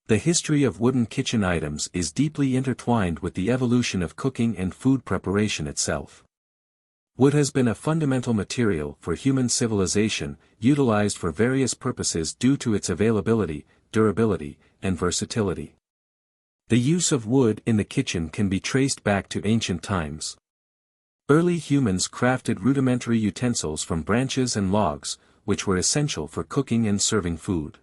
The history of wooden kitchen items is deeply intertwined with the evolution of cooking and food preparation itself. Wood has been a fundamental material for human civilization, utilized for various purposes due to its availability, durability, and versatility. The use of wood in the kitchen can be traced back to ancient times. Early humans crafted rudimentary utensils from branches and logs, which were essential for cooking and serving food.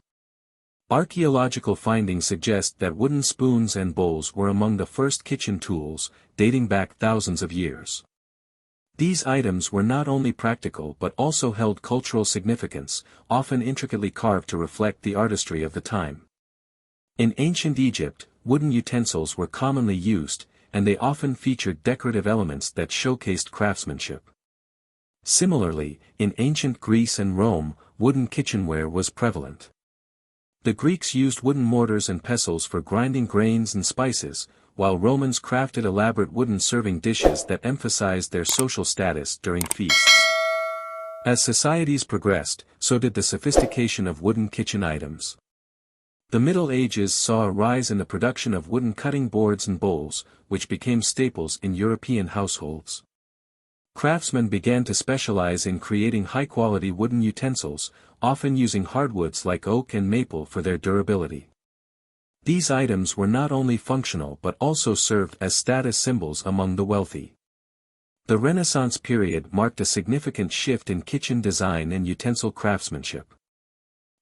Archaeological findings suggest that wooden spoons and bowls were among the first kitchen tools, dating back thousands of years. These items were not only practical but also held cultural significance, often intricately carved to reflect the artistry of the time. In ancient Egypt, wooden utensils were commonly used, and they often featured decorative elements that showcased craftsmanship. Similarly, in ancient Greece and Rome, wooden kitchenware was prevalent. The Greeks used wooden mortars and pestles for grinding grains and spices, while Romans crafted elaborate wooden serving dishes that emphasized their social status during feasts. As societies progressed, so did the sophistication of wooden kitchen items. The Middle Ages saw a rise in the production of wooden cutting boards and bowls, which became staples in European households. Craftsmen began to specialize in creating high-quality wooden utensils, often using hardwoods like oak and maple for their durability. These items were not only functional but also served as status symbols among the wealthy. The Renaissance period marked a significant shift in kitchen design and utensil craftsmanship.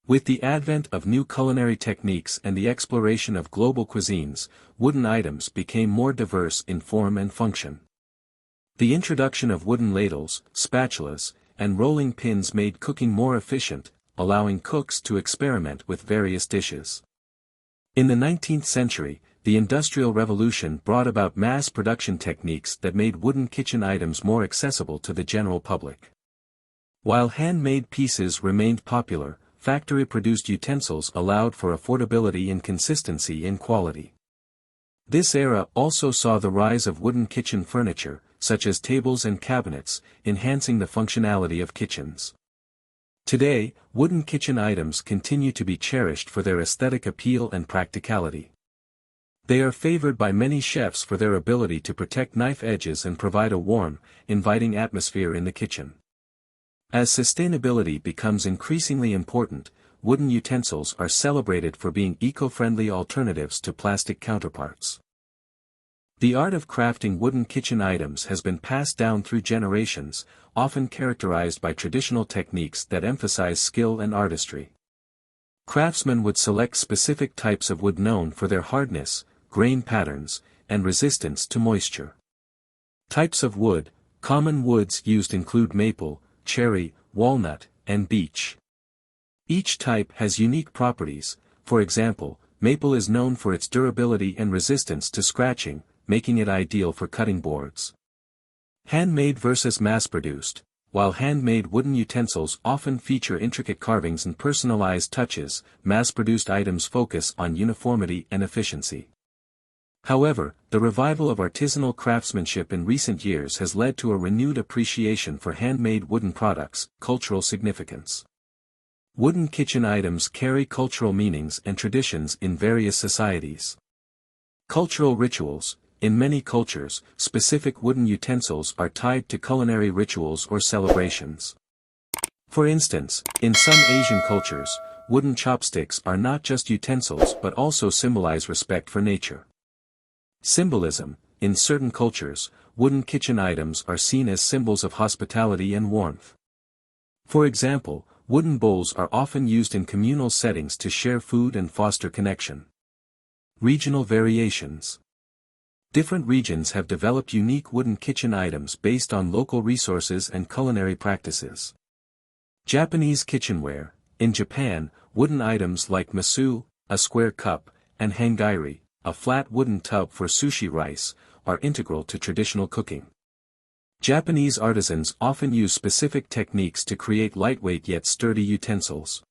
With the advent of new culinary techniques and the exploration of global cuisines, wooden items became more diverse in form and function. The introduction of wooden ladles, spatulas, and rolling pins made cooking more efficient, allowing cooks to experiment with various dishes. In the 19th century, the Industrial Revolution brought about mass production techniques that made wooden kitchen items more accessible to the general public. While handmade pieces remained popular, factory-produced utensils allowed for affordability and consistency in quality. This era also saw the rise of wooden kitchen furniture, such as tables and cabinets, enhancing the functionality of kitchens. Today, wooden kitchen items continue to be cherished for their aesthetic appeal and practicality. They are favored by many chefs for their ability to protect knife edges and provide a warm, inviting atmosphere in the kitchen. As sustainability becomes increasingly important, wooden utensils are celebrated for being eco-friendly alternatives to plastic counterparts. The art of crafting wooden kitchen items has been passed down through generations, often characterized by traditional techniques that emphasize skill and artistry. Craftsmen would select specific types of wood known for their hardness, grain patterns, and resistance to moisture. Types of wood: common woods used include maple, cherry, walnut, and beech. Each type has unique properties. For example, maple is known for its durability and resistance to scratching, making it ideal for cutting boards. Handmade versus mass-produced. While handmade wooden utensils often feature intricate carvings and personalized touches, mass-produced items focus on uniformity and efficiency. However, the revival of artisanal craftsmanship in recent years has led to a renewed appreciation for handmade wooden products. Cultural significance. Wooden kitchen items carry cultural meanings and traditions in various societies. Cultural rituals. In many cultures, specific wooden utensils are tied to culinary rituals or celebrations. For instance, in some Asian cultures, wooden chopsticks are not just utensils but also symbolize respect for nature. Symbolism. In certain cultures, wooden kitchen items are seen as symbols of hospitality and warmth. For example, wooden bowls are often used in communal settings to share food and foster connection. Regional variations. Different regions have developed unique wooden kitchen items based on local resources and culinary practices. Japanese kitchenware. In Japan, wooden items like masu, a square cup, and hangiri, a flat wooden tub for sushi rice, are integral to traditional cooking. Japanese artisans often use specific techniques to create lightweight yet sturdy utensils.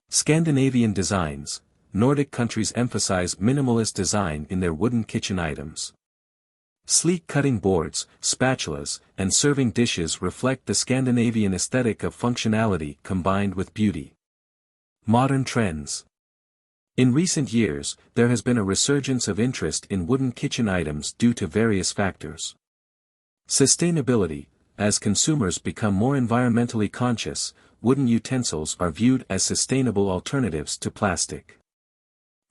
Scandinavian designs. Nordic countries emphasize minimalist design in their wooden kitchen items. Sleek cutting boards, spatulas, and serving dishes reflect the Scandinavian aesthetic of functionality combined with beauty. Modern trends. In recent years, there has been a resurgence of interest in wooden kitchen items due to various factors. Sustainability. As consumers become more environmentally conscious, wooden utensils are viewed as sustainable alternatives to plastic.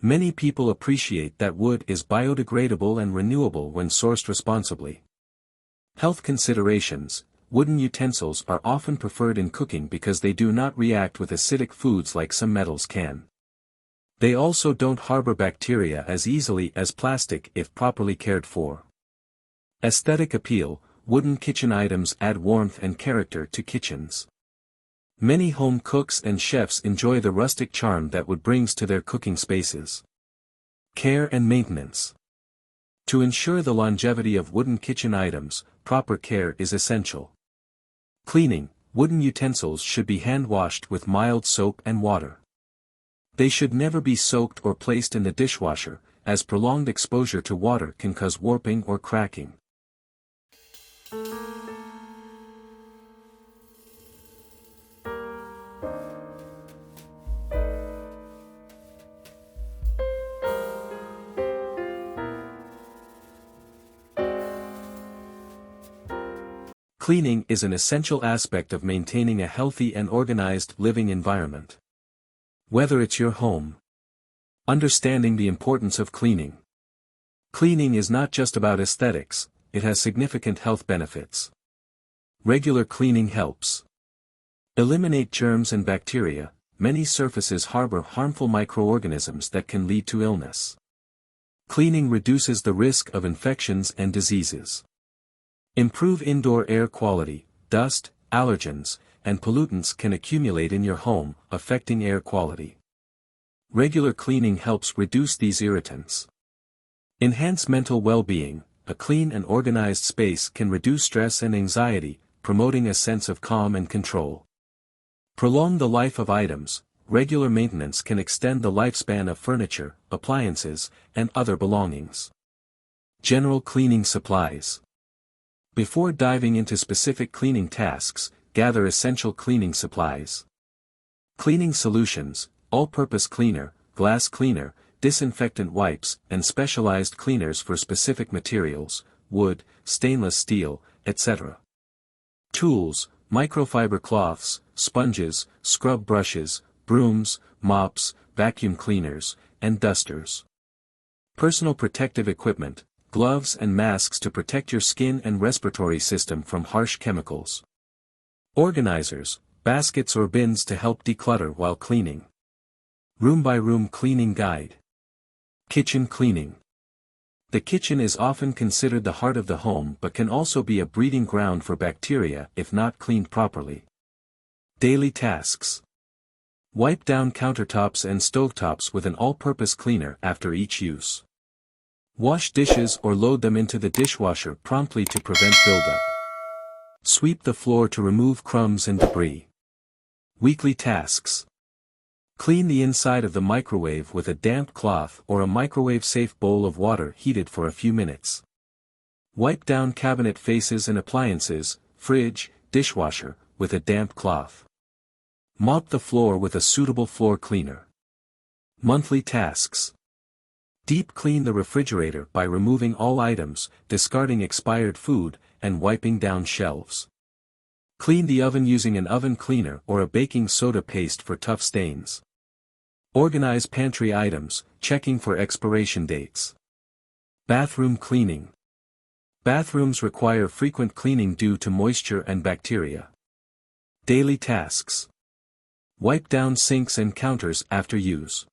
Many people appreciate that wood is biodegradable and renewable when sourced responsibly. Health considerations. Wooden utensils are often preferred in cooking because they do not react with acidic foods like some metals can. They also don't harbor bacteria as easily as plastic if properly cared for. Aesthetic appeal. Wooden kitchen items add warmth and character to kitchens. Many home cooks and chefs enjoy the rustic charm that wood brings to their cooking spaces. Care and maintenance. To ensure the longevity of wooden kitchen items, proper care is essential. Cleaning. Wooden utensils should be hand-washed with mild soap and water. They should never be soaked or placed in the dishwasher, as prolonged exposure to water can cause warping or cracking. Cleaning is an essential aspect of maintaining a healthy and organized living environment. Whether it's your home. Understanding the importance of cleaning. Cleaning is not just about aesthetics, it has significant health benefits. Regular cleaning helps eliminate germs and bacteria. Many surfaces harbor harmful microorganisms that can lead to illness. Cleaning reduces the risk of infections and diseases. Improve indoor air quality. Dust, allergens, and pollutants can accumulate in your home, affecting air quality. Regular cleaning helps reduce these irritants. Enhance mental well-being. A clean and organized space can reduce stress and anxiety, promoting a sense of calm and control. Prolong the life of items. Regular maintenance can extend the lifespan of furniture, appliances, and other belongings. General cleaning supplies. Before diving into specific cleaning tasks, gather essential cleaning supplies. Cleaning solutions, all-purpose cleaner, glass cleaner, disinfectant wipes, and specialized cleaners for specific materials, wood, stainless steel, etc. Tools, microfiber cloths, sponges, scrub brushes, brooms, mops, vacuum cleaners, and dusters. Personal protective equipment, gloves and masks to protect your skin and respiratory system from harsh chemicals. Organizers, baskets or bins to help declutter while cleaning. Room-by-room cleaning guide. Kitchen cleaning. The kitchen is often considered the heart of the home but can also be a breeding ground for bacteria if not cleaned properly. Daily tasks. Wipe down countertops and stovetops with an all-purpose cleaner after each use. Wash dishes or load them into the dishwasher promptly to prevent buildup. Sweep the floor to remove crumbs and debris. Weekly tasks. Clean the inside of the microwave with a damp cloth or a microwave-safe bowl of water heated for a few minutes. Wipe down cabinet faces and appliances, fridge, dishwasher, with a damp cloth. Mop the floor with a suitable floor cleaner. Monthly tasks. Deep clean the refrigerator by removing all items, discarding expired food, and wiping down shelves. Clean the oven using an oven cleaner or a baking soda paste for tough stains. Organize pantry items, checking for expiration dates. Bathroom cleaning. Bathrooms require frequent cleaning due to moisture and bacteria. Daily tasks. Wipe down sinks and counters after use.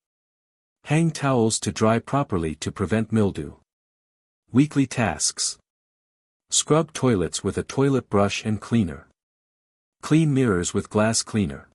Hang towels to dry properly to prevent mildew. Weekly tasks. Scrub toilets with a toilet brush and cleaner. Clean mirrors with glass cleaner.